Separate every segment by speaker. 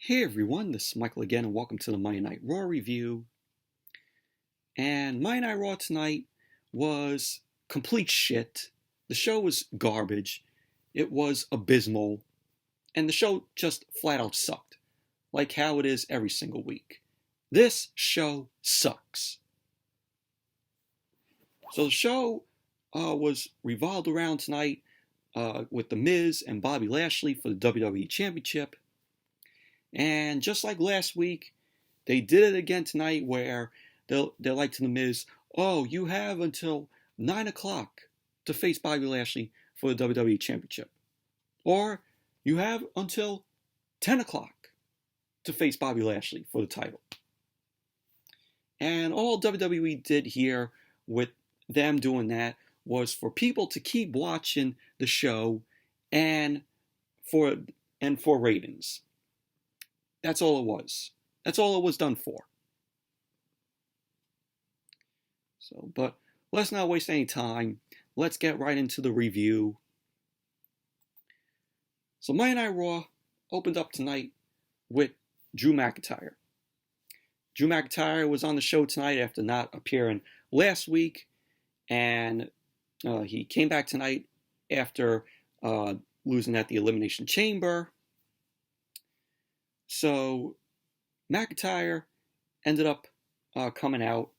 Speaker 1: Hey everyone, this is Michael again, and welcome to the Monday Night Raw review. And Monday Night Raw tonight was complete shit. The show was garbage. It was abysmal. And the show just flat out sucked, like how it is every single week. This show sucks. So the show was revolved around tonight with The Miz and Bobby Lashley for the WWE Championship. And just like last week, they did it again tonight where they're like to The Miz, oh, you have until 9 o'clock to face Bobby Lashley for the WWE Championship. Or you have until 10 o'clock to face Bobby Lashley for the title. And all WWE did here with them doing that was for people to keep watching the show and for ratings. That's all it was. That's all it was done for. But let's not waste any time. Let's get right into the review. So Monday Night Raw opened up tonight with Drew McIntyre. Drew McIntyre was on the show tonight after not appearing last week, and he came back tonight after losing at the Elimination Chamber. So McIntyre ended up coming out,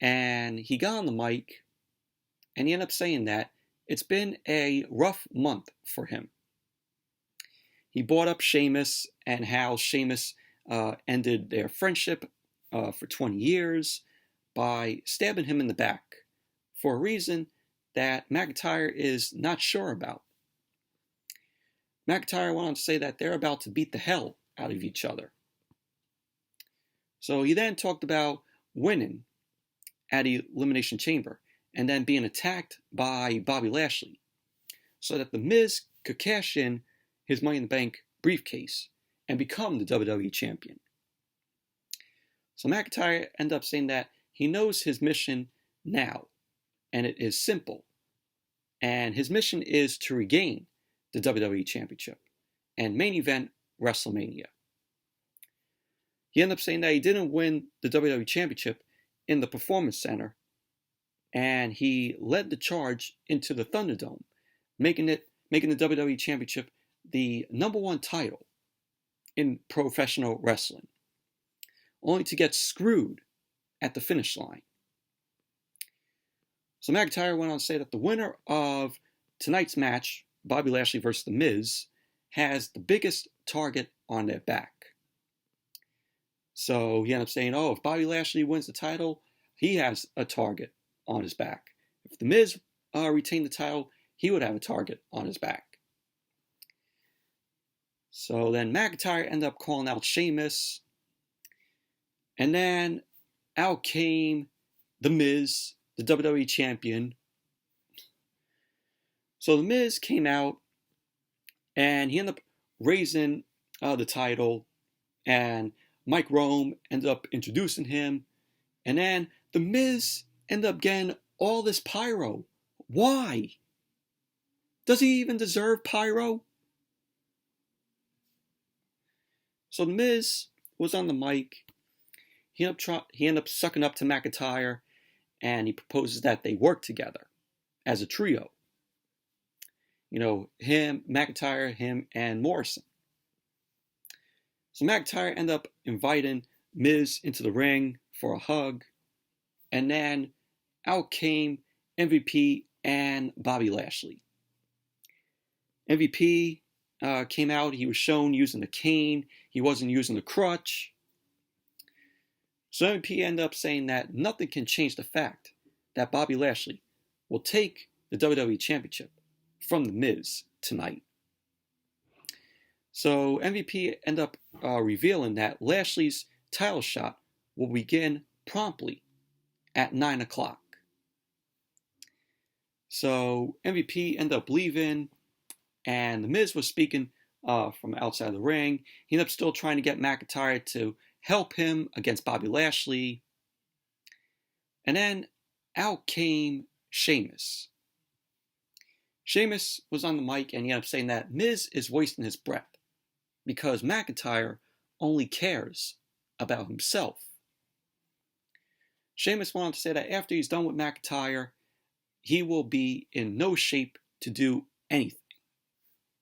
Speaker 1: and he got on the mic, and he ended up saying that it's been a rough month for him. He brought up Sheamus and how Sheamus ended their friendship for 20 years by stabbing him in the back for a reason that McIntyre is not sure about. McIntyre went on to say that they're about to beat the hell out of each other. So he then talked about winning at the Elimination Chamber and then being attacked by Bobby Lashley so that The Miz could cash in his Money in the Bank briefcase and become the WWE Champion. So McIntyre ended up saying that he knows his mission now, and it is simple. And his mission is to regain the WWE Championship and main event WrestleMania. He ended up saying that he didn't win the WWE Championship in the Performance Center, and he led the charge into the Thunderdome, making the WWE Championship the #1 title in professional wrestling, only to get screwed at the finish line. So McIntyre went on to say that the winner of tonight's match, Bobby Lashley versus The Miz, has the biggest target on their back. So he ended up saying, oh, if Bobby Lashley wins the title, he has a target on his back. If The Miz retained the title, he would have a target on his back. So then McIntyre ended up calling out Sheamus. And then out came The Miz, the WWE Champion. So The Miz came out, and he ended up raising the title, and Mike Rome ended up introducing him, and then The Miz ended up getting all this pyro. Why? Does he even deserve pyro? So The Miz was on the mic. He ended up sucking up to McIntyre, and he proposes that they work together as a trio. You know, him, McIntyre, him, and Morrison. So McIntyre ended up inviting Miz into the ring for a hug. And then out came MVP and Bobby Lashley. MVP came out. He was shown using a cane. He wasn't using a crutch. So MVP ended up saying that nothing can change the fact that Bobby Lashley will take the WWE Championship from The Miz tonight. So MVP ended up revealing that Lashley's title shot will begin promptly at 9 o'clock. So MVP ended up leaving, and The Miz was speaking from outside the ring. He ended up still trying to get McIntyre to help him against Bobby Lashley. And then out came Sheamus. Sheamus was on the mic, and he ended up saying that Miz is wasting his breath because McIntyre only cares about himself. Sheamus went on to say that after he's done with McIntyre, he will be in no shape to do anything.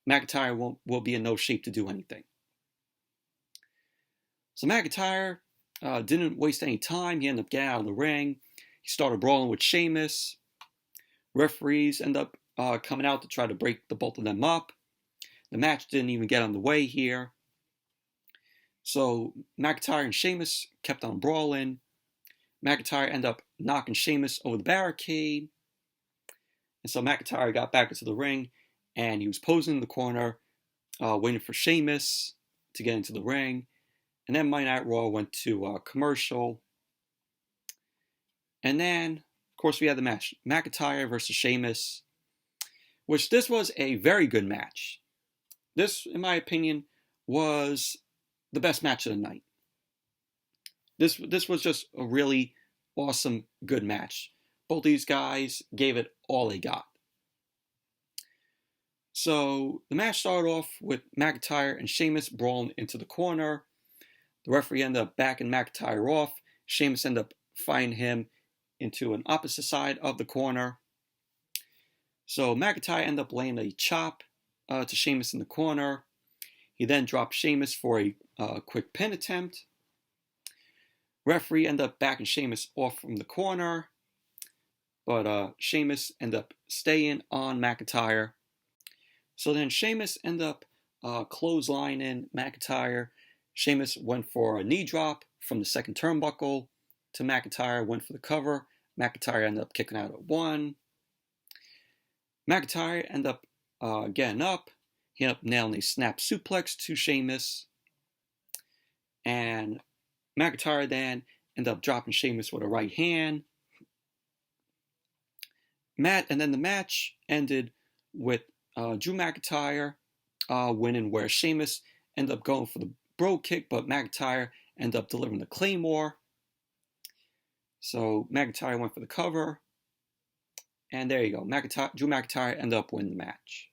Speaker 1: McIntyre will be in no shape to do anything. So McIntyre didn't waste any time. He ended up getting out of the ring. He started brawling with Sheamus. Referees end up coming out to try to break the both of them up. The match didn't even get underway here. So McIntyre and Sheamus kept on brawling. McIntyre ended up knocking Sheamus over the barricade. And so McIntyre got back into the ring, and he was posing in the corner, waiting for Sheamus to get into the ring. And then Monday Night Raw went to commercial. And then, of course, we had the match, McIntyre versus Sheamus, which this was a very good match. This, in my opinion, was the best match of the night. This was just a really awesome, good match. Both these guys gave it all they got. So the match started off with McIntyre and Sheamus brawling into the corner. The referee ended up backing McIntyre off. Sheamus ended up fighting him into an opposite side of the corner. So McIntyre ended up laying a chop to Sheamus in the corner. He then dropped Sheamus for a quick pin attempt. Referee ended up backing Sheamus off from the corner, but Sheamus ended up staying on McIntyre. So then Sheamus ended up clotheslining McIntyre. Sheamus went for a knee drop from the second turnbuckle to McIntyre, went for the cover. McIntyre ended up kicking out at 1. McIntyre ended up getting up. He ended up nailing a snap suplex to Sheamus. And McIntyre then ended up dropping Sheamus with a right hand. And then the match ended with Drew McIntyre winning, where Sheamus ended up going for the bro kick, but McIntyre ended up delivering the Claymore. So McIntyre went for the cover. And there you go. Drew McIntyre ended up winning the match.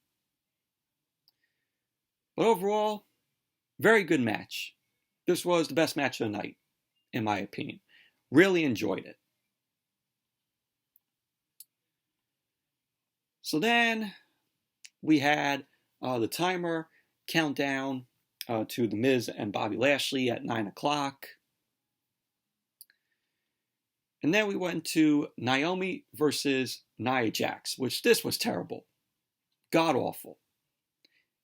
Speaker 1: But overall, very good match. This was the best match of the night, in my opinion. Really enjoyed it. So then we had the timer countdown to The Miz and Bobby Lashley at 9 o'clock. And then we went to Naomi versus Nia Jax, which this was terrible. God awful.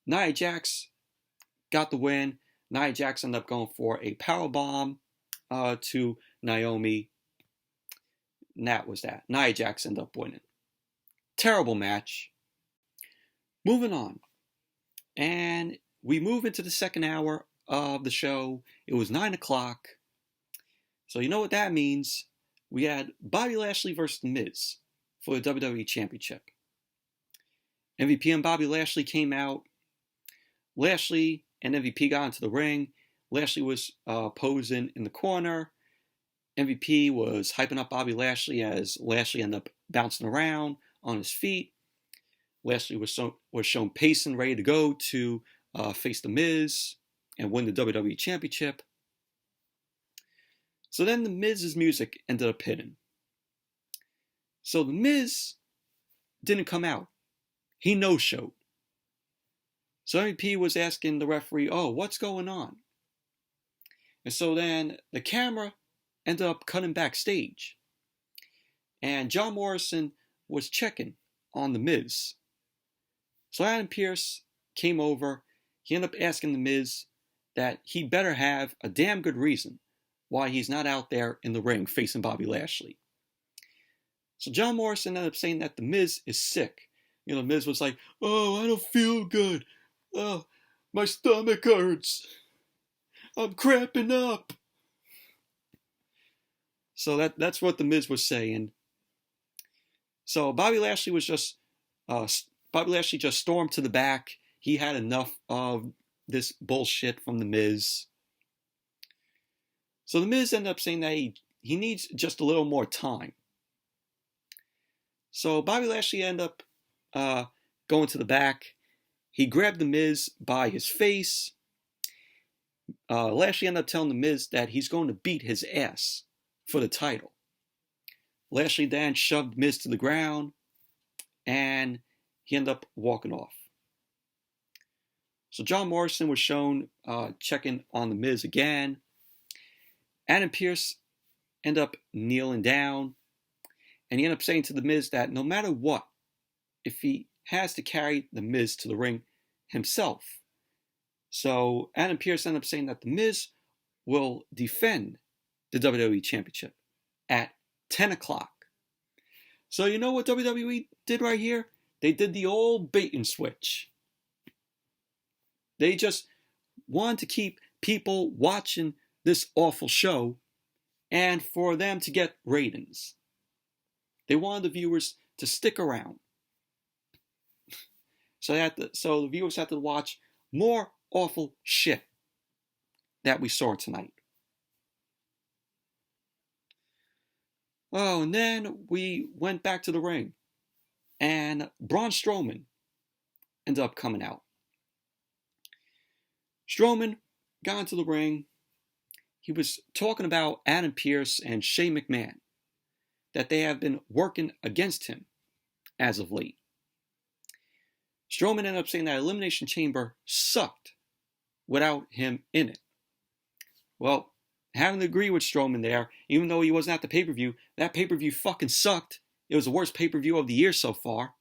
Speaker 1: Nia Jax got the win. Nia Jax ended up going for a powerbomb to Naomi. And that was that. Nia Jax ended up winning. Terrible match. Moving on. And we move into the second hour of the show. It was 9 o'clock. So you know what that means. We had Bobby Lashley versus The Miz for the WWE Championship. MVP and Bobby Lashley came out. Lashley and MVP got into the ring. Lashley was posing in the corner. MVP was hyping up Bobby Lashley as Lashley ended up bouncing around on his feet. Lashley was shown pacing, ready to go to face The Miz and win the WWE Championship. So then The Miz's music ended up hitting. So The Miz didn't come out. He no-showed. So MVP was asking the referee, oh, what's going on? And so then the camera ended up cutting backstage. And John Morrison was checking on The Miz. So Adam Pearce came over. He ended up asking The Miz that he better have a damn good reason why he's not out there in the ring facing Bobby Lashley. So John Morrison ended up saying that The Miz is sick. You know, The Miz was like, oh, I don't feel good. Oh, my stomach hurts. I'm cramping up. So that's what The Miz was saying. So Bobby Lashley just stormed to the back. He had enough of this bullshit from The Miz. So The Miz ended up saying that he needs just a little more time. So Bobby Lashley ended up going to the back. He grabbed The Miz by his face. Lashley ended up telling The Miz that he's going to beat his ass for the title. Lashley then shoved Miz to the ground, and he ended up walking off. So John Morrison was shown checking on The Miz again. Adam Pearce ended up kneeling down, and he ended up saying to The Miz that no matter what, if he has to carry The Miz to the ring himself. So Adam Pearce ended up saying that The Miz will defend the WWE Championship at 10 o'clock. So you know what WWE did right here? They did the old bait and switch. They just wanted to keep people watching this awful show and for them to get ratings. They wanted the viewers to stick around. So the viewers had to watch more awful shit that we saw tonight. Oh, and then we went back to the ring, and Braun Strowman ended up coming out. Strowman got into the ring. He was talking about Adam Pearce and Shane McMahon, that they have been working against him as of late. Strowman ended up saying that Elimination Chamber sucked without him in it. Well, having to agree with Strowman there, even though he wasn't at the pay-per-view, that pay-per-view fucking sucked. It was the worst pay-per-view of the year so far.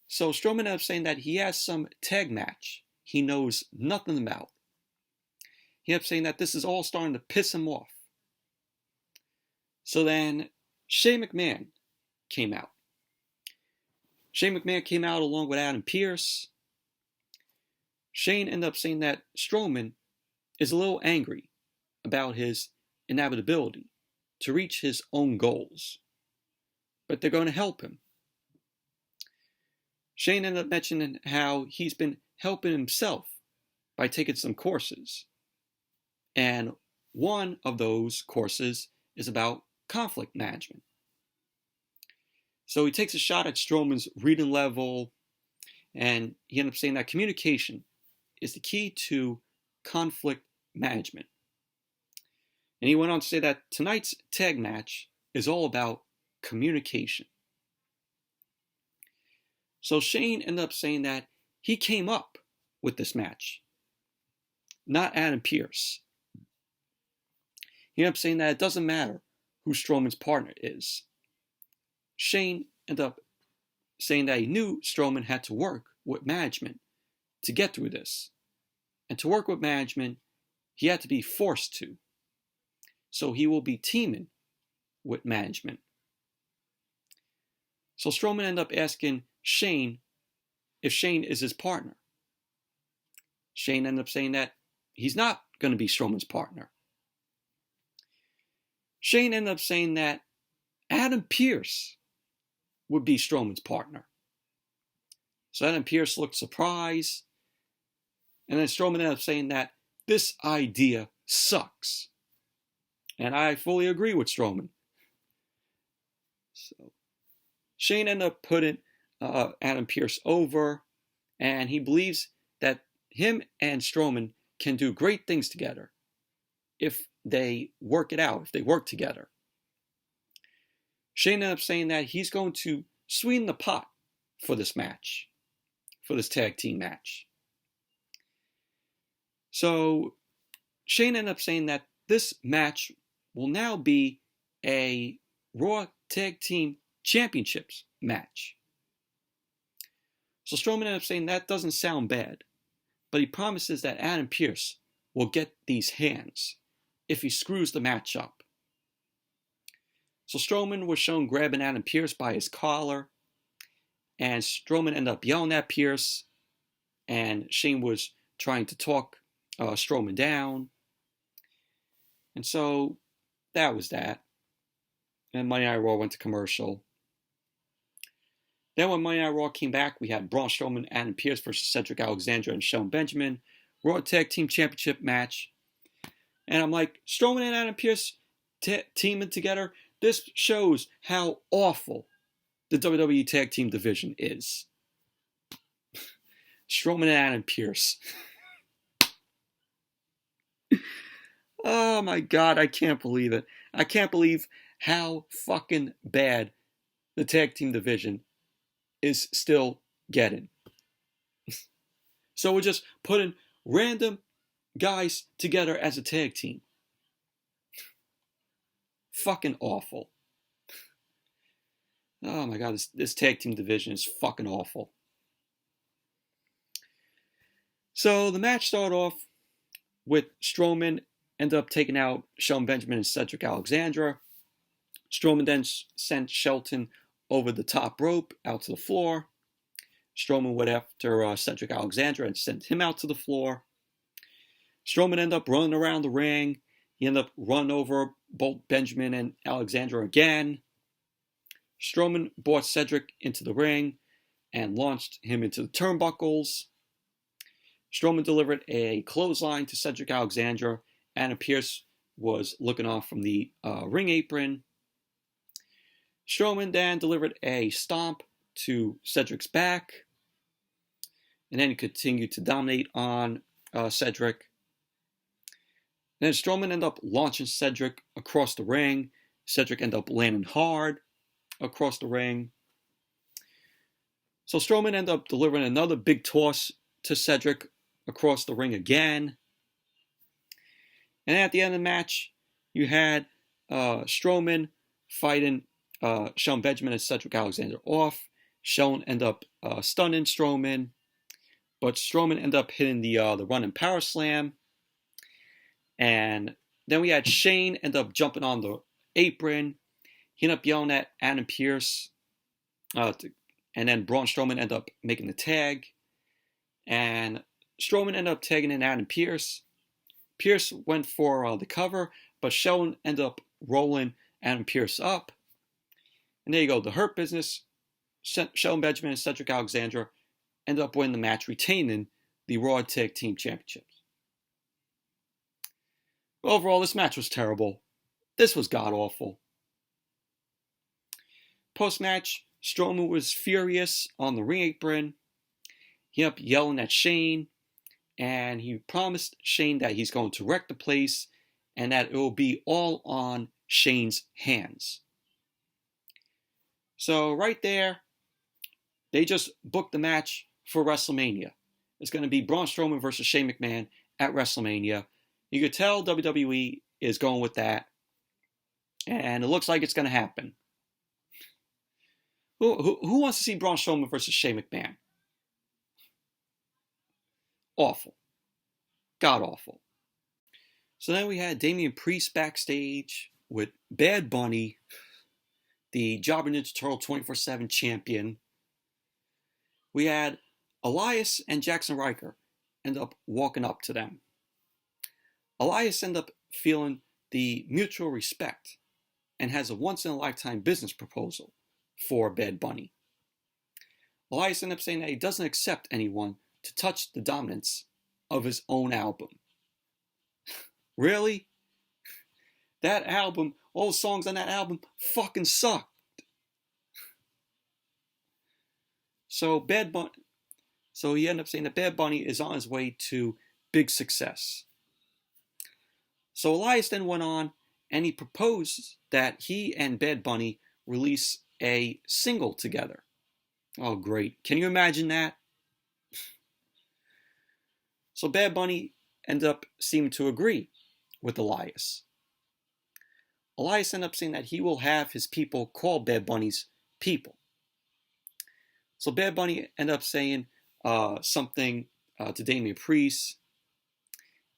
Speaker 1: So Strowman ended up saying that he has some tag match he knows nothing about. He ended up saying that this is all starting to piss him off. So then Shane McMahon came out. Shane McMahon came out along with Adam Pearce. Shane ended up saying that Strowman is a little angry about his inevitability to reach his own goals, but they're going to help him. Shane ended up mentioning how he's been helping himself by taking some courses, and one of those courses is about conflict management. So he takes a shot at Strowman's reading level, and he ended up saying that communication is the key to conflict management. And he went on to say that tonight's tag match is all about communication. So Shane ended up saying that he came up with this match, not Adam Pearce. He ended up saying that it doesn't matter who Strowman's partner is. Shane ended up saying that he knew Strowman had to work with management to get through this. And to work with management, he had to be forced to. So he will be teaming with management. So Strowman ended up asking Shane if Shane is his partner. Shane ended up saying that he's not going to be Strowman's partner. Shane ended up saying that Adam Pearce would be Strowman's partner. So Adam Pearce looked surprised. And then Strowman ended up saying that this idea sucks. And I fully agree with Strowman. So Shane ended up putting Adam Pearce over, and he believes that him and Strowman can do great things together if they work it out, if they work together. Shane ended up saying that he's going to sweeten the pot for this match, for this tag team match. So Shane ended up saying that this match will now be a Raw Tag Team Championships match. So Strowman ended up saying that doesn't sound bad, but he promises that Adam Pearce will get these hands if he screws the match up. So Strowman was shown grabbing Adam Pearce by his collar, and Strowman ended up yelling at Pearce, and Shane was trying to talk Strowman down. And so that was that. And Monday Night Raw went to commercial. Then when Monday Night Raw came back, we had Braun Strowman, Adam Pearce versus Cedric Alexander and Shelton Benjamin. Raw Tag Team Championship match. And I'm like, Strowman and Adam Pearce teaming together? This shows how awful the WWE Tag Team division is. Strowman and Adam Pearce. Oh my God, I can't believe it. I can't believe how fucking bad the tag team division is still getting. So we're just putting random guys together as a tag team. Fucking awful. Oh my God, this tag team division is fucking awful. So the match started off with Strowman ended up taking out Shelton Benjamin and Cedric Alexander. Strowman then sent Shelton over the top rope out to the floor. Strowman went after Cedric Alexander and sent him out to the floor. Strowman ended up running around the ring. He ended up running over both Benjamin and Alexander again. Strowman brought Cedric into the ring and launched him into the turnbuckles. Strowman delivered a clothesline to Cedric Alexander, and Pearce was looking off from the ring apron. Strowman then delivered a stomp to Cedric's back, and then he continued to dominate on Cedric. And then Strowman ended up launching Cedric across the ring. Cedric ended up landing hard across the ring. So Strowman ended up delivering another big toss to Cedric across the ring again. And at the end of the match, you had Strowman fighting Shelton Benjamin and Cedric Alexander off. Shelton ended up stunning Strowman, but Strowman ended up hitting the running power slam. And then we had Shane end up jumping on the apron. He ended up yelling at Adam Pearce. And then Braun Strowman ended up making the tag. And Strowman ended up tagging in Adam Pearce. Pearce went for the cover, but Shelton ended up rolling Adam Pearce up. And there you go. The Hurt Business, Shelton Benjamin and Cedric Alexander ended up winning the match, retaining the Raw Tag Team Championships. Overall, this match was terrible. This was god-awful. Post-match, Strowman was furious on the ring apron. He ended up yelling at Shane, and he promised Shane that he's going to wreck the place and that it will be all on Shane's hands. So right there, they just booked the match for WrestleMania. It's going to be Braun Strowman versus Shane McMahon at WrestleMania. You could tell WWE is going with that, and it looks like it's going to happen. Who wants to see Braun Strowman versus Shane McMahon? Awful. God awful. So then we had Damien Priests backstage with Bad Bunny, the Jobber Ninja Turtle 24/7 champion. We had Elias and Jackson Ryker end up walking up to them. Elias ended up feeling the mutual respect and has a once-in-a-lifetime business proposal for Bad Bunny. Elias ended up saying that he doesn't accept anyone to touch the dominance of his own album. Really? That album, all the songs on that album fucking sucked. So he ended up saying that Bad Bunny is on his way to big success. So Elias then went on and he proposed that he and Bad Bunny release a single together. Oh, great. Can you imagine that? So Bad Bunny ended up seeming to agree with Elias. Elias ended up saying that he will have his people call Bad Bunny's people. So Bad Bunny ended up saying something to Damien Priests.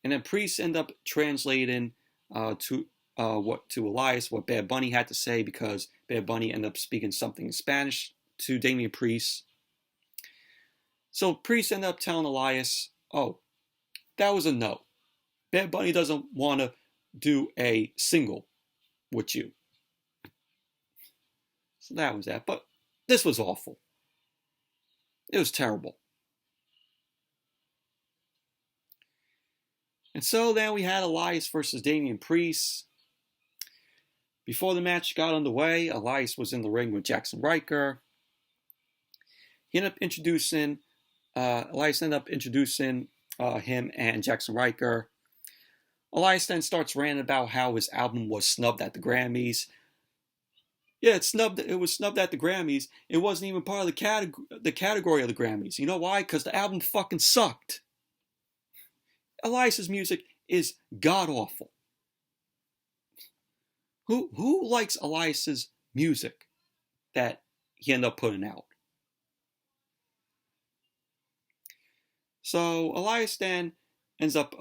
Speaker 1: And then Priest ended up translating to Elias what Bad Bunny had to say, because Bad Bunny ended up speaking something in Spanish to Damien Priest. So Priest ended up telling Elias, oh, that was a no. Bad Bunny doesn't want to do a single with you. So that was that. But this was awful. It was terrible. And so then we had Elias versus Damien Priests. Before the match got underway, Elias was in the ring with Jackson Ryker. Elias ended up introducing him and Jackson Ryker. Elias then starts ranting about how his album was snubbed at the Grammys. Yeah, it was snubbed at the Grammys. It wasn't even part of the category of the Grammys. You know why? Because the album fucking sucked. Elias's music is god awful. Who likes Elias's music that he ended up putting out? So Elias then ends up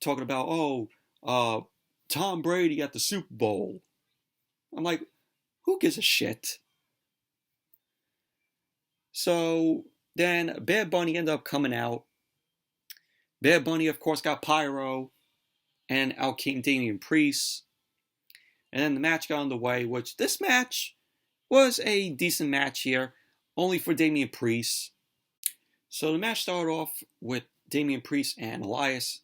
Speaker 1: talking about, Tom Brady at the Super Bowl. I'm like, who gives a shit? So then Bad Bunny ended up coming out. Bad Bunny, of course, got pyro, and out came Damien Priests. And then the match got underway, which this match was a decent match here, only for Damien Priests. So the match started off with Damien Priest and Elias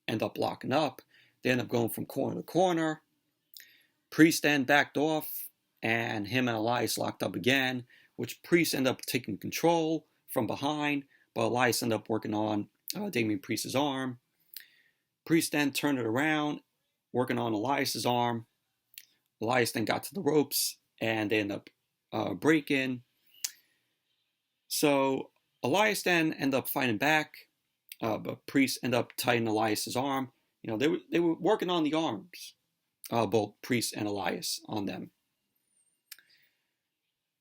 Speaker 1: end up locking up. They end up going from corner to corner. Priest then backed off, and him and Elias locked up again, which Priest ended up taking control from behind, but Elias ended up working on Damien Priest's arm. Priest then turned it around, working on Elias's arm. Elias then got to the ropes, and they ended up breaking. So Elias then ended up fighting back, but Priest ended up tightening Elias's arm. You know, they were working on the arms, both Priest and Elias on them.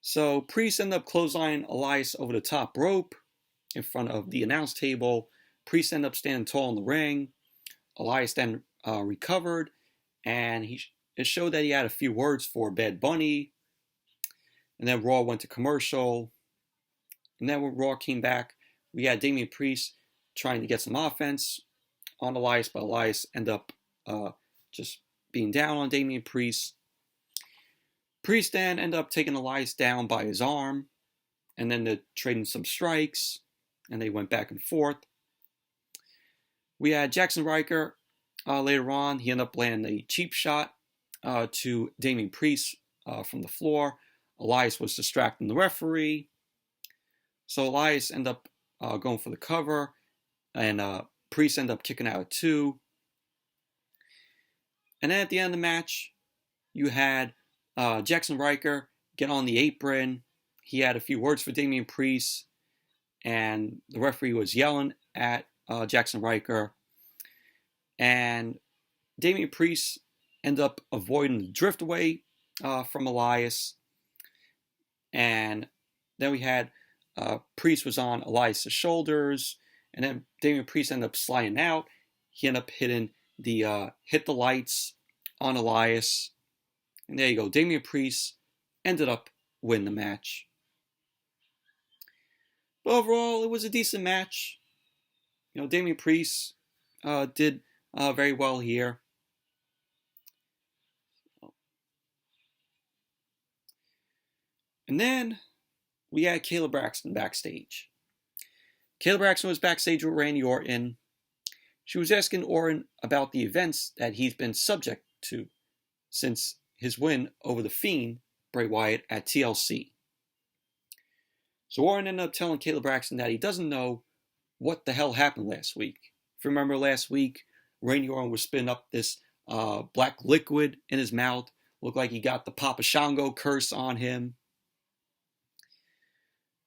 Speaker 1: So Priest ended up clotheslining Elias over the top rope in front of the announce table. Priest ended up standing tall in the ring. Elias then recovered, and it showed that he had a few words for Bad Bunny. And then Raw went to commercial. And then when Raw came back, we had Damien Priest trying to get some offense on Elias, but Elias ended up just being down on Damien Priest. Priest then ended up taking Elias down by his arm, and then they're trading some strikes, and they went back and forth. We had Jackson Riker later on. He ended up landing a cheap shot to Damien Priest from the floor. Elias was distracting the referee. So Elias ended up going for the cover, and Priest ended up kicking out at 2. And then at the end of the match, you had Jackson Riker get on the apron. He had a few words for Damien Priest, and the referee was yelling at Jackson Riker. And Damien Priest ended up avoiding the drift away from Elias. And then we had Priest was on Elias' shoulders, and then Damien Priest ended up sliding out. He ended up hitting hit the lights on Elias. And there you go. Damien Priest ended up winning the match. But overall, it was a decent match. You know, Damien Priest did very well here. And then we had Kayla Braxton backstage. Kayla Braxton was backstage with Randy Orton. She was asking Orton about the events that he's been subject to since his win over the Fiend, Bray Wyatt, at TLC. So Orton ended up telling Kayla Braxton that he doesn't know what the hell happened last week. If you remember last week, Randy Orton was spitting up this black liquid in his mouth. Looked like he got the Papa Shango curse on him.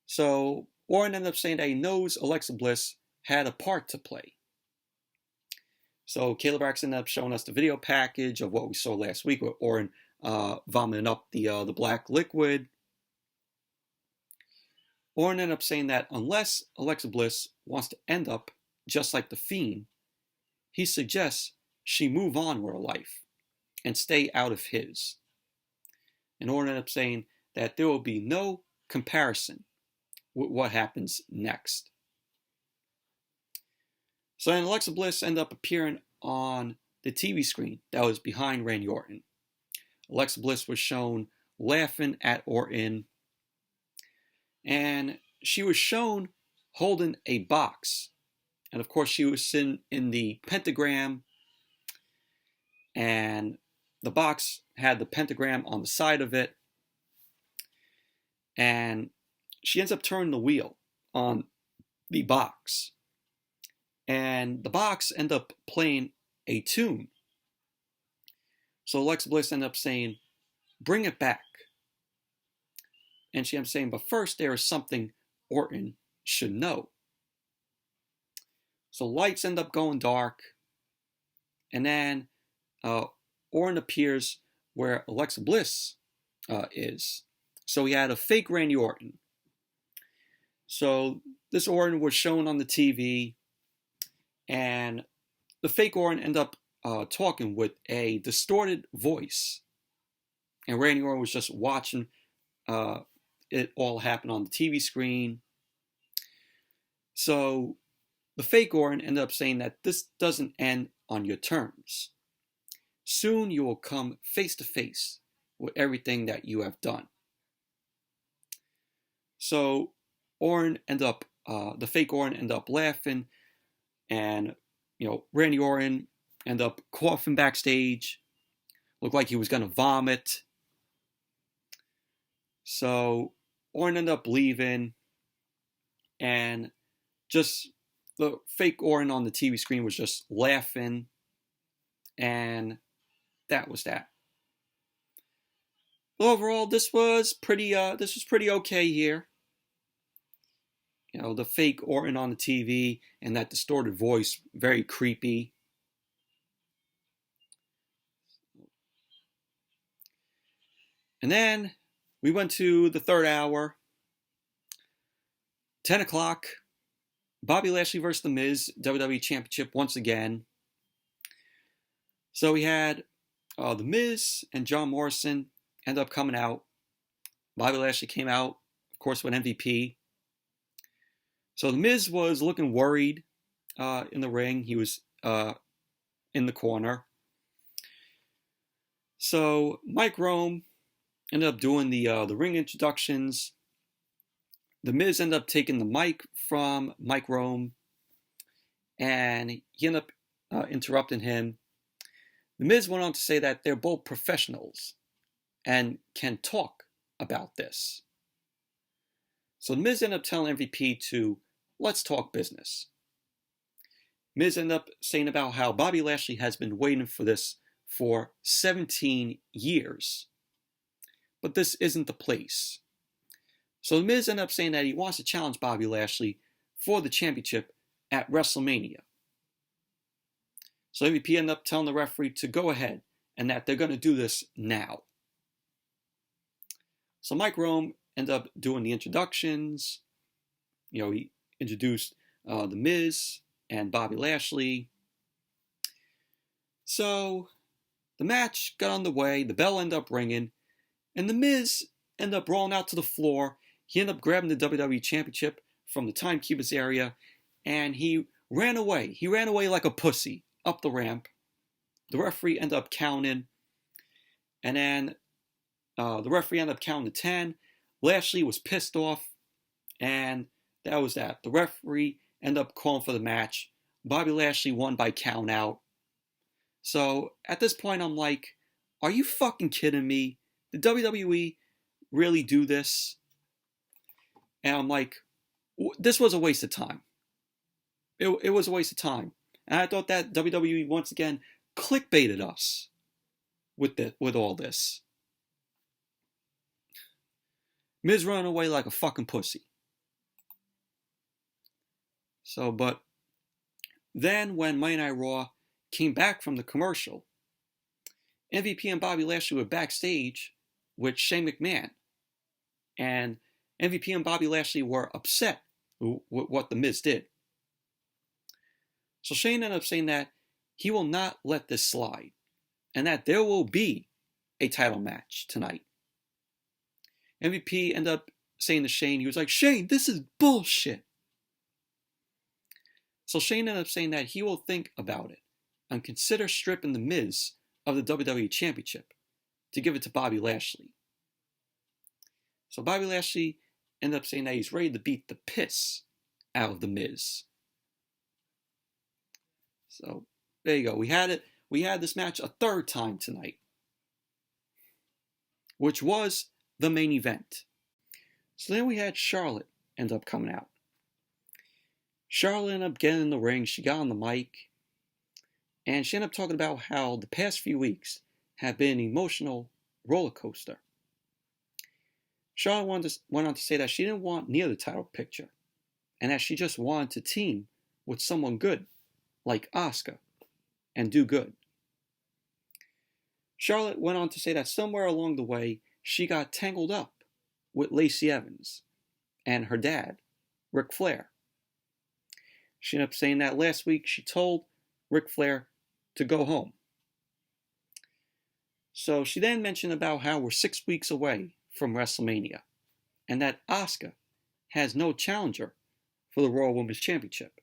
Speaker 1: So Orton ended up saying that he knows Alexa Bliss had a part to play. So Kayla Braxton ended up showing us the video package of what we saw last week with Orton vomiting up the black liquid. Orton ended up saying that unless Alexa Bliss wants to end up just like the Fiend, he suggests she move on with her life and stay out of his. And Orton ended up saying that there will be no comparison with what happens next. So then Alexa Bliss ended up appearing on the TV screen that was behind Randy Orton. Alexa Bliss was shown laughing at Orton, and she was shown holding a box. And of course she was sitting in the pentagram, and the box had the pentagram on the side of it. And she ends up turning the wheel on the box. And the box ended up playing a tune. So Alexa Bliss ended up saying, "Bring it back." And she ended up saying, "But first there is something Orton should know." So lights end up going dark. And then Orton appears where Alexa Bliss is. So we had a fake Randy Orton. So this Orton was shown on the TV. And the fake Orton ended up talking with a distorted voice. And Randy Orton was just watching it all happen on the TV screen. So the fake Orton ended up saying that this doesn't end on your terms. Soon you will come face to face with everything that you have done. So Orton ended up, the fake Orton ended up laughing, and Randy Orton ended up coughing backstage. Looked like he was gonna vomit. So Orton ended up leaving, and just the fake Orton on the TV screen was just laughing, and that was that. But overall, this was pretty okay here. The fake Orton on the TV and that distorted voice, very creepy. And then we went to the third hour, 10 o'clock. Bobby Lashley versus The Miz, WWE Championship once again. So we had The Miz and John Morrison end up coming out. Bobby Lashley came out, of course, with MVP. So The Miz was looking worried in the ring. He was in the corner. So Mike Rome ended up doing the ring introductions. The Miz ended up taking the mic from Mike Rome, and he ended up interrupting him. The Miz went on to say that they're both professionals and can talk about this. So the Miz ended up telling MVP to, let's talk business. Miz ended up saying about how Bobby Lashley has been waiting for this for 17 years. But this isn't the place. So The Miz ended up saying that he wants to challenge Bobby Lashley for the championship at WrestleMania. So MVP ended up telling the referee to go ahead and that they're going to do this now. So Mike Rome ended up doing the introductions. He introduced The Miz and Bobby Lashley. So the match got underway. The bell ended up ringing. And The Miz ended up rolling out to the floor. He ended up grabbing the WWE Championship from the timekeeper's area, and he ran away. He ran away like a pussy up the ramp. The referee ended up counting, and then the referee ended up counting to 10. Lashley was pissed off, and that was that. The referee ended up calling for the match. Bobby Lashley won by count out. So at this point, I'm like, are you fucking kidding me? Did WWE really do this? And I'm like, this was a waste of time. It was a waste of time. And I thought that WWE once again clickbaited us with all this. Miz running away like a fucking pussy. So, but then when Monday Night Raw came back from the commercial, MVP and Bobby Lashley were backstage with Shane McMahon. And MVP and Bobby Lashley were upset with what The Miz did. So Shane ended up saying that he will not let this slide, and that there will be a title match tonight. MVP ended up saying to Shane, he was like, Shane, this is bullshit. So Shane ended up saying that he will think about it and consider stripping The Miz of the WWE Championship to give it to Bobby Lashley. So Bobby Lashley ended up saying that he's ready to beat the piss out of The Miz. So there you go. We had this match a third time tonight, which was the main event. So then we had Charlotte end up coming out. Charlotte ended up getting in the ring. She got on the mic, And she ended up talking about how the past few weeks have been an emotional roller coaster. Charlotte went on to say that she didn't want Nia the title picture, and that she just wanted to team with someone good, like Asuka, and do good. Charlotte went on to say that somewhere along the way, she got tangled up with Lacey Evans and her dad, Ric Flair. She ended up saying that last week she told Ric Flair to go home. So she then mentioned about how we're 6 weeks away from WrestleMania, and that Asuka has no challenger for the Raw Women's Championship.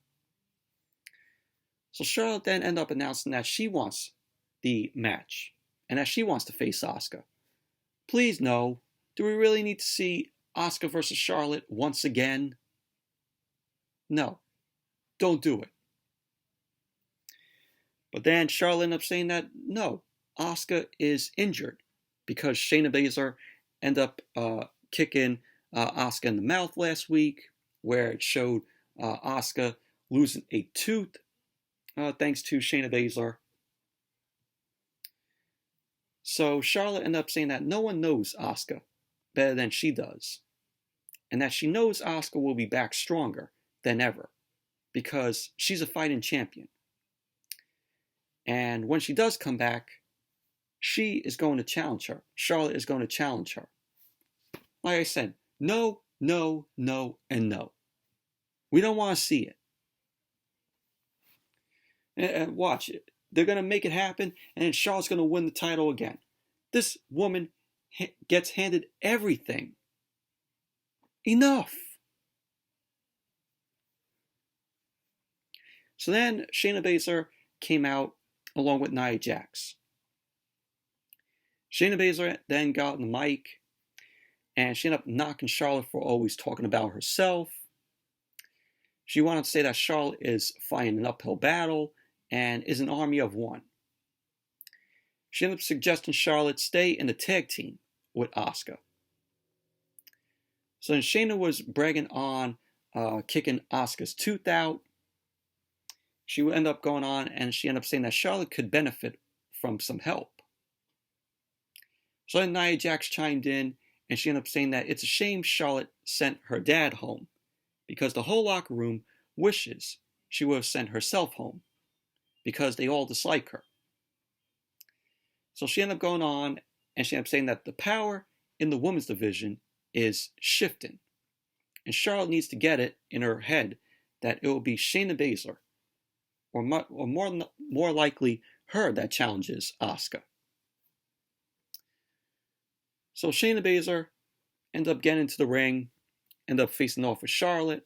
Speaker 1: So Charlotte then ended up announcing that she wants the match, and that she wants to face Asuka. Please no, do we really need to see Asuka versus Charlotte once again? No, don't do it. But then Charlotte ended up saying that no, Asuka is injured because Shayna Basler ended up kicking Asuka in the mouth last week, where it showed Asuka losing a tooth thanks to Shayna Basler. So Charlotte ended up saying that no one knows Asuka better than she does, and that she knows Asuka will be back stronger than ever because she's a fighting champion. And when she does come back, she is going to challenge her. Charlotte is going to challenge her. Like I said, no, no, no, and no. We don't want to see it. And watch it. They're going to make it happen, and then Charlotte's going to win the title again. This woman gets handed everything. Enough. So then Shayna Basler came out along with Nia Jax. Shayna Basler then got on the mic, and she ended up knocking Charlotte for always talking about herself. She wanted to say that Charlotte is fighting an uphill battle and is an army of one. She ended up suggesting Charlotte stay in the tag team with Asuka. So then Shayna was bragging on kicking Asuka's tooth out. She would end up going on and she ended up saying that Charlotte could benefit from some help. So then Nia Jax chimed in and she ended up saying that it's a shame Charlotte sent her dad home because the whole locker room wishes she would have sent herself home because they all dislike her. So she ended up going on and she ended up saying that the power in the women's division is shifting. And Charlotte needs to get it in her head that it will be Shayna Basler, or more likely her, that challenges Asuka. So Shayna Basler ended up getting into the ring, ended up facing off with Charlotte.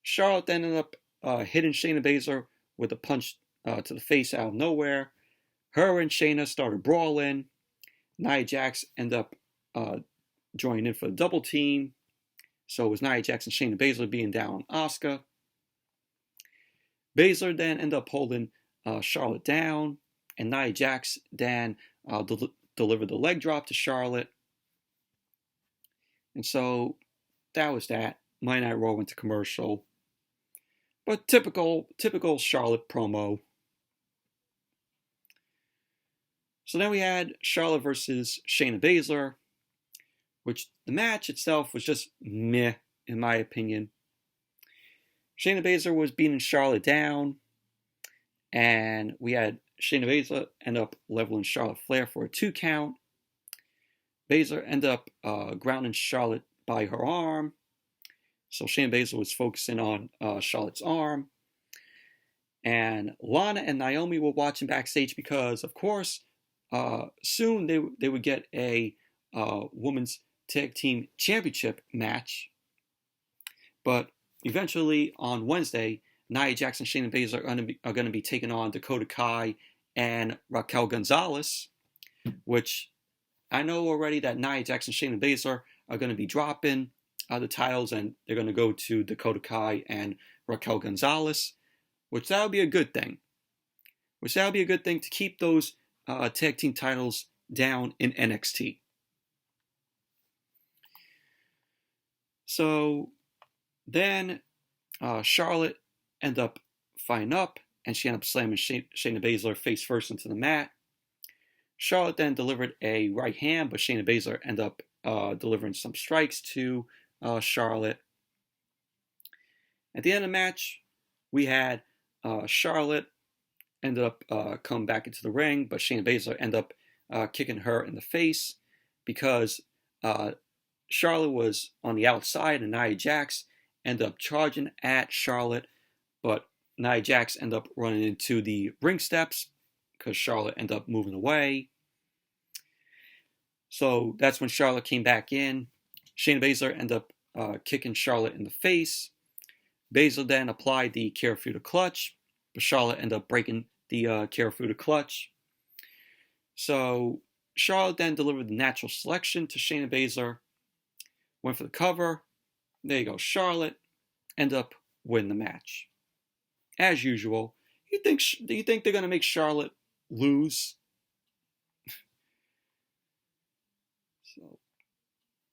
Speaker 1: Charlotte then ended up hitting Shayna Basler with a punch to the face out of nowhere. Her and Shayna started brawling. Nia Jax ended up joining in for the double team. So it was Nia Jax and Shayna Basler being down on Asuka. Baszler then ended up holding Charlotte down, and Nia Jax then delivered the leg drop to Charlotte. And so that was that. Monday Night Raw went to commercial. But typical Charlotte promo. So then we had Charlotte versus Shayna Basler, which the match itself was just meh, in my opinion. Shayna Basler was beating Charlotte down, and we had Shayna Basler end up leveling Charlotte Flair for a 2 count. Basler ended up grounding Charlotte by her arm, so Shayna Basler was focusing on Charlotte's arm. And Lana and Naomi were watching backstage because, of course, soon they would get a women's tag team championship match. But eventually on Wednesday, Nia Jax and Shayna Basler are going to be taking on Dakota Kai and Raquel Gonzalez, which I know already that Nia Jax and Shayna Basler are going to be dropping the titles and they're going to go to Dakota Kai and Raquel Gonzalez, which that would be a good thing. Which that would be a good thing to keep those tag team titles down in NXT. So then Charlotte ended up fighting up and she ended up slamming Shayna Basler face first into the mat. Charlotte then delivered a right hand, but Shayna Basler ended up delivering some strikes to Charlotte. At the end of the match, we had Charlotte ended up coming back into the ring, but Shayna Basler ended up kicking her in the face because Charlotte was on the outside and Nia Jax ended up charging at Charlotte, but Nia Jax ended up running into the ring steps because Charlotte ended up moving away. So that's when Charlotte came back in. Shayna Basler ended up kicking Charlotte in the face. Baszler then applied the Karafuda clutch, but Charlotte ended up breaking the Karafuda clutch. So Charlotte then delivered the natural selection to Shayna Basler, went for the cover. There you go. Charlotte ended up winning the match. As usual, do you think they're going to make Charlotte lose? So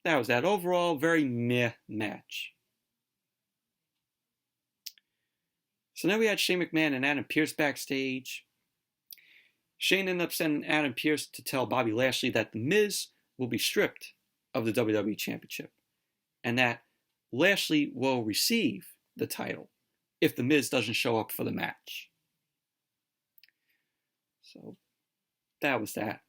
Speaker 1: that was that. Overall, very meh match. So then we had Shane McMahon and Adam Pearce backstage. Shane ended up sending Adam Pearce to tell Bobby Lashley that The Miz will be stripped of the WWE Championship and that Lashley will receive the title if The Miz doesn't show up for the match. So that was that.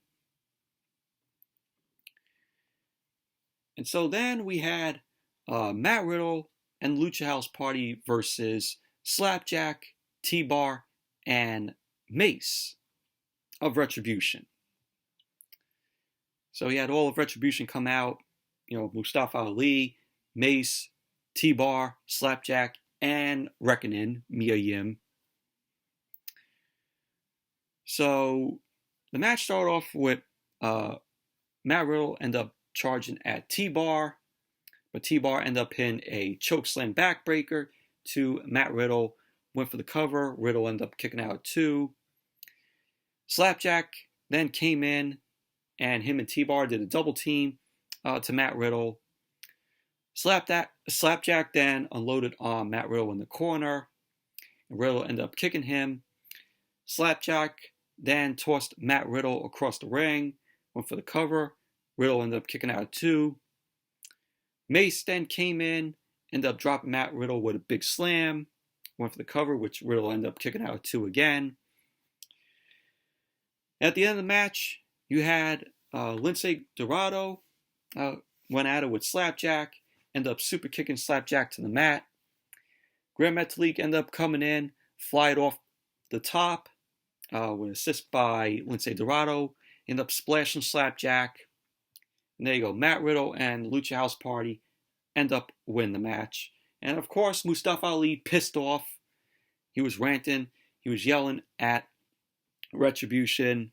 Speaker 1: And so then we had Matt Riddle and Lucha House Party versus Slapjack, T-Bar, and Mace of Retribution. So he had all of Retribution come out, Mustafa Ali, Mace, T-Bar, Slapjack, and Reckoning, Mia Yim. So the match started off with Matt Riddle end up charging at T-Bar, but T-Bar ended up hitting a chokeslam backbreaker to Matt Riddle, went for the cover. Riddle ended up kicking out too. Slapjack then came in, and him and T-Bar did a double team to Matt Riddle. Slapjack then unloaded on Matt Riddle in the corner, and Riddle ended up kicking him. Slapjack then tossed Matt Riddle across the ring, went for the cover. Riddle ended up kicking out too. Mace then came in, ended up dropping Matt Riddle with a big slam, went for the cover, which Riddle ended up kicking out too again. At the end of the match, you had Lince Dorado went at it with Slapjack, ended up super kicking Slapjack to the mat. Grand Metalik ended up coming in, flied off the top with an assist by Lince Dorado, ended up splashing Slapjack. And there you go, Matt Riddle and Lucha House Party end up winning the match. And of course, Mustafa Ali pissed off. He was ranting. He was yelling at Retribution.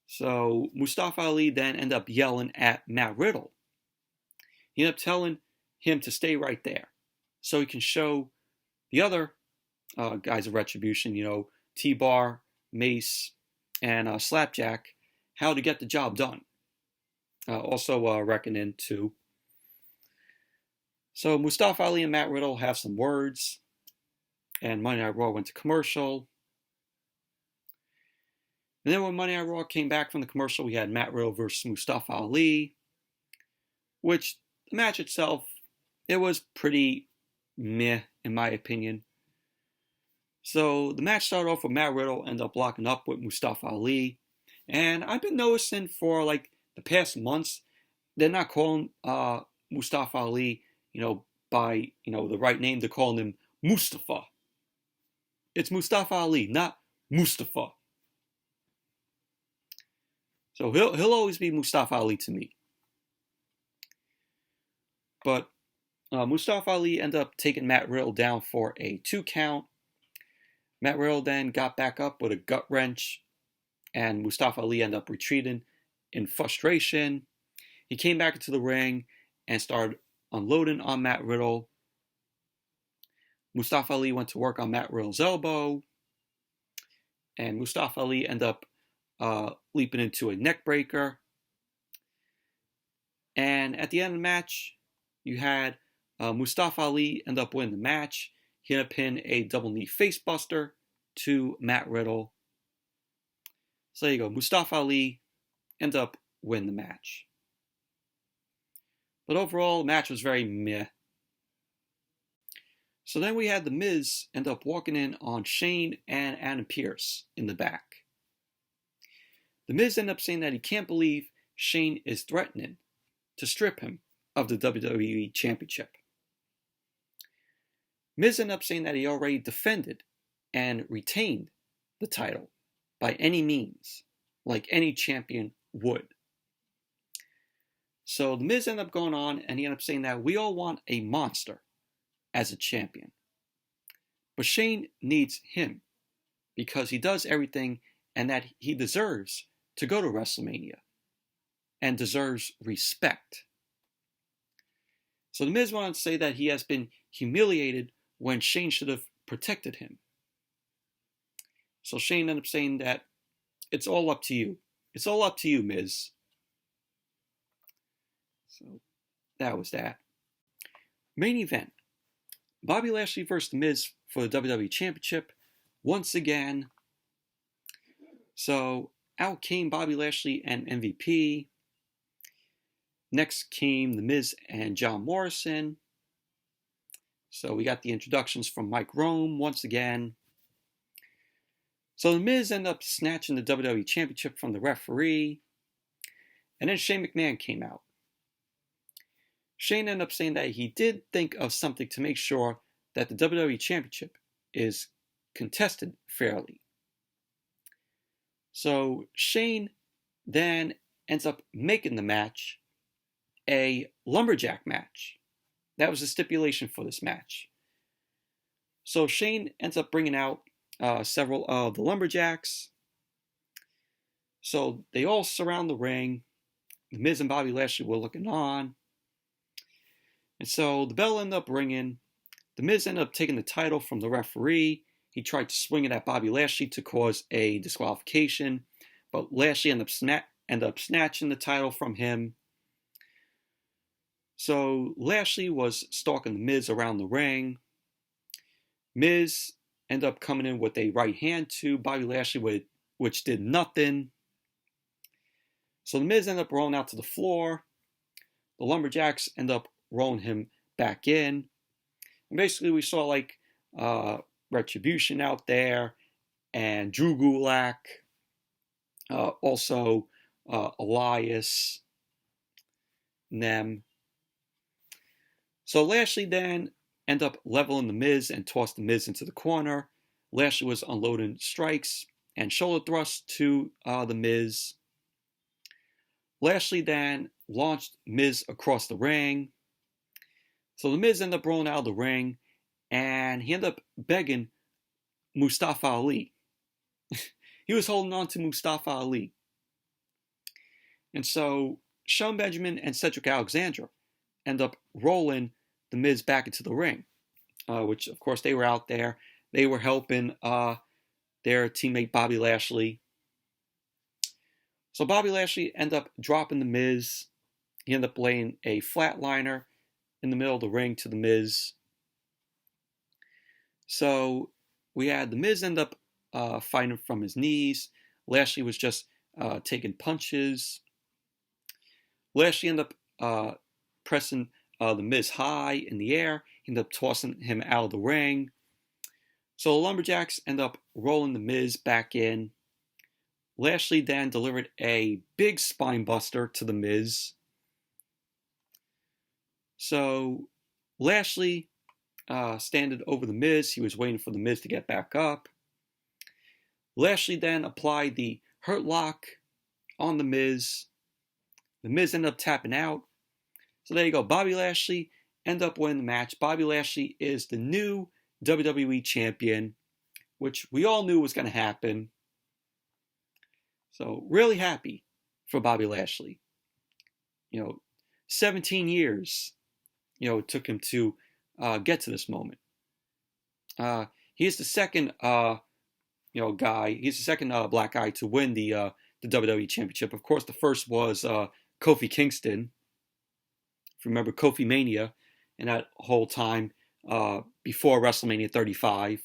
Speaker 1: So Mustafa Ali then ended up yelling at Matt Riddle. He ended up telling him to stay right there so he can show the other guys of Retribution, T-Bar, Mace, and Slapjack, how to get the job done. Also Reckoning too. So Mustafa Ali and Matt Riddle have some words, and Monday Night Raw went to commercial. And then when Monday Night Raw came back from the commercial, we had Matt Riddle versus Mustafa Ali, which the match itself, it was pretty meh in my opinion. So the match started off with Matt Riddle ended up locking up with Mustafa Ali, and I've been noticing for like the past months, they're not calling Mustafa Ali, by, the right name. They're calling him Mustafa. It's Mustafa Ali, not Mustafa. So he'll always be Mustafa Ali to me. But Mustafa Ali ended up taking Matt Riddle down for a 2 count. Matt Riddle then got back up with a gut wrench, and Mustafa Ali ended up retreating in frustration. He came back into the ring and started unloading on Matt Riddle. Mustafa Ali went to work on Matt Riddle's elbow, and Mustafa Ali ended up leaping into a neck breaker. And at the end of the match, you had Mustafa Ali end up winning the match. he ended up pinning a double knee facebuster to Matt Riddle. So there you go. Mustafa Ali ended up winning the match. But overall, the match was very meh. So then we had The Miz end up walking in on Shane and Adam Pearce in the back. The Miz ended up saying that he can't believe Shane is threatening to strip him of the WWE Championship. Miz ended up saying that he already defended and retained the title by any means, like any champion would. So The Miz ended up going on and he ended up saying that we all want a monster as a champion. But Shane needs him because he does everything and that he deserves to go to WrestleMania and deserves respect. So The Miz wanted to say that he has been humiliated when Shane should have protected him. So Shane ended up saying that it's all up to you. It's all up to you, Miz. So that was that. Main event. Bobby Lashley versus The Miz for the WWE Championship once again. So out came Bobby Lashley and MVP. Next came The Miz and John Morrison. So we got the introductions from Mike Rome once again. So The Miz ended up snatching the WWE Championship from the referee. And then Shane McMahon came out. Shane ended up saying that he did think of something to make sure that the WWE Championship is contested fairly. So Shane then ends up making the match a lumberjack match. That was the stipulation for this match. So Shane ends up bringing out several of the lumberjacks. So they all surround the ring. The Miz and Bobby Lashley were looking on. And so the bell ended up ringing. The Miz ended up taking the title from the referee. He tried to swing it at Bobby Lashley to cause a disqualification, but Lashley ended up snatching the title from him. So Lashley was stalking the Miz around the ring. Miz ended up coming in with a right hand to Bobby Lashley, which did nothing. So the Miz ended up rolling out to the floor. The Lumberjacks ended up rolling him back in. And basically we saw like Retribution out there and Drew Gulak, also Elias, Nem. So Lashley then ended up leveling the Miz and tossed the Miz into the corner. Lashley was unloading strikes and shoulder thrusts to the Miz. Lashley then launched Miz across the ring. So the Miz ended up rolling out of the ring and he ended up begging Mustafa Ali. He was holding on to Mustafa Ali. And so Shelton Benjamin and Cedric Alexander end up rolling the Miz back into the ring, which of course they were out there. They were helping their teammate Bobby Lashley. So Bobby Lashley ended up dropping the Miz. He ended up laying a flatliner in the middle of the ring to the Miz. So we had the Miz end up fighting from his knees. Lashley was just taking punches. Lashley ended up pressing the Miz high in the air. He ended up tossing him out of the ring. So the Lumberjacks end up rolling the Miz back in. Lashley then delivered a big spine buster to the Miz. So Lashley standed over the Miz. He was waiting for the Miz to get back up. Lashley then applied the Hurt Lock on the Miz. The Miz ended up tapping out. So there you go. Bobby Lashley ended up winning the match. Bobby Lashley is the new WWE champion, which we all knew was going to happen. So really happy for Bobby Lashley. 17 years, it took him to get to this moment. He is the second, guy. He's the second black guy to win the WWE Championship. Of course, the first was Kofi Kingston. If you remember Kofi Mania, and that whole time, before WrestleMania 35.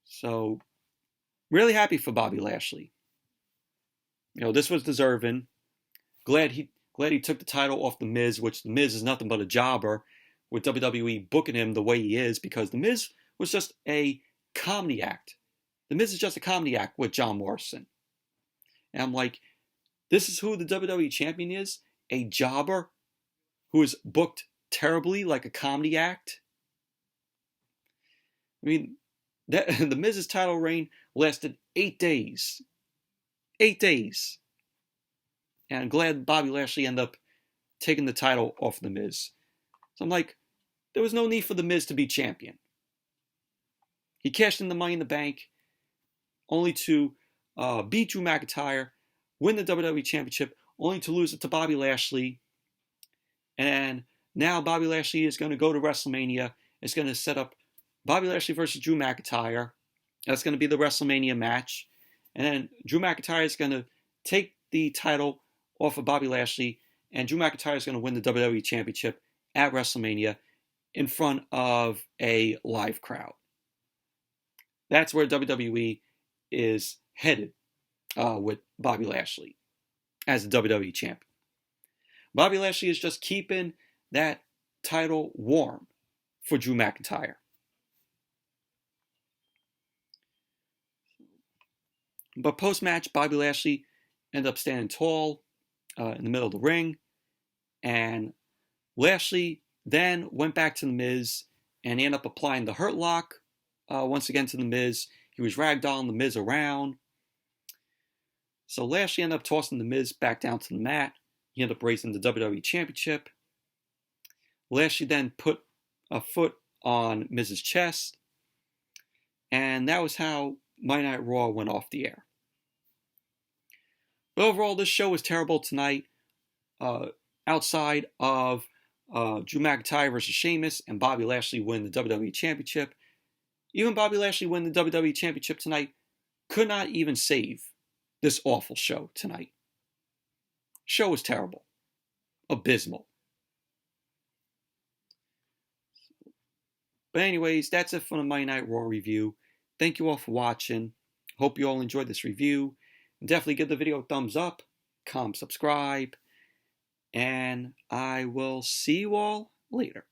Speaker 1: So, really happy for Bobby Lashley. This was deserving. Glad he took the title off The Miz, which The Miz is nothing but a jobber, with WWE booking him the way he is, because The Miz was just a comedy act. The Miz is just a comedy act with John Morrison. And I'm like, this is who the WWE Champion is? A jobber who is booked terribly like a comedy act? I mean, the Miz's title reign lasted 8 days. 8 days. And I'm glad Bobby Lashley ended up taking the title off The Miz. So I'm like, there was no need for The Miz to be champion. He cashed in the Money in the Bank only to beat Drew McIntyre, win the WWE Championship, only to lose it to Bobby Lashley. And now Bobby Lashley is going to go to WrestleMania. It's going to set up Bobby Lashley versus Drew McIntyre. That's going to be the WrestleMania match. And then Drew McIntyre is going to take the title off of Bobby Lashley, and Drew McIntyre is going to win the WWE Championship at WrestleMania in front of a live crowd. That's where WWE is headed with Bobby Lashley as the WWE Champion. Bobby Lashley is just keeping that title warm for Drew McIntyre. But post-match, Bobby Lashley ended up standing tall in the middle of the ring. And Lashley then went back to The Miz, and he ended up applying the Hurt Lock once again to The Miz. He was ragdolling The Miz around. So Lashley ended up tossing The Miz back down to the mat. He ended up raising the WWE Championship. Lashley then put a foot on Miz's chest. And that was how Monday Night Raw went off the air. But overall, this show was terrible tonight. Outside of Drew McIntyre versus Sheamus and Bobby Lashley win the WWE Championship, even Bobby Lashley win the WWE Championship tonight could not even save this awful show tonight. Show was terrible. Abysmal. But anyways, that's it for the Monday Night Raw review. Thank you all for watching. Hope you all enjoyed this review. Definitely give the video a thumbs up, comment, subscribe, and I will see you all later.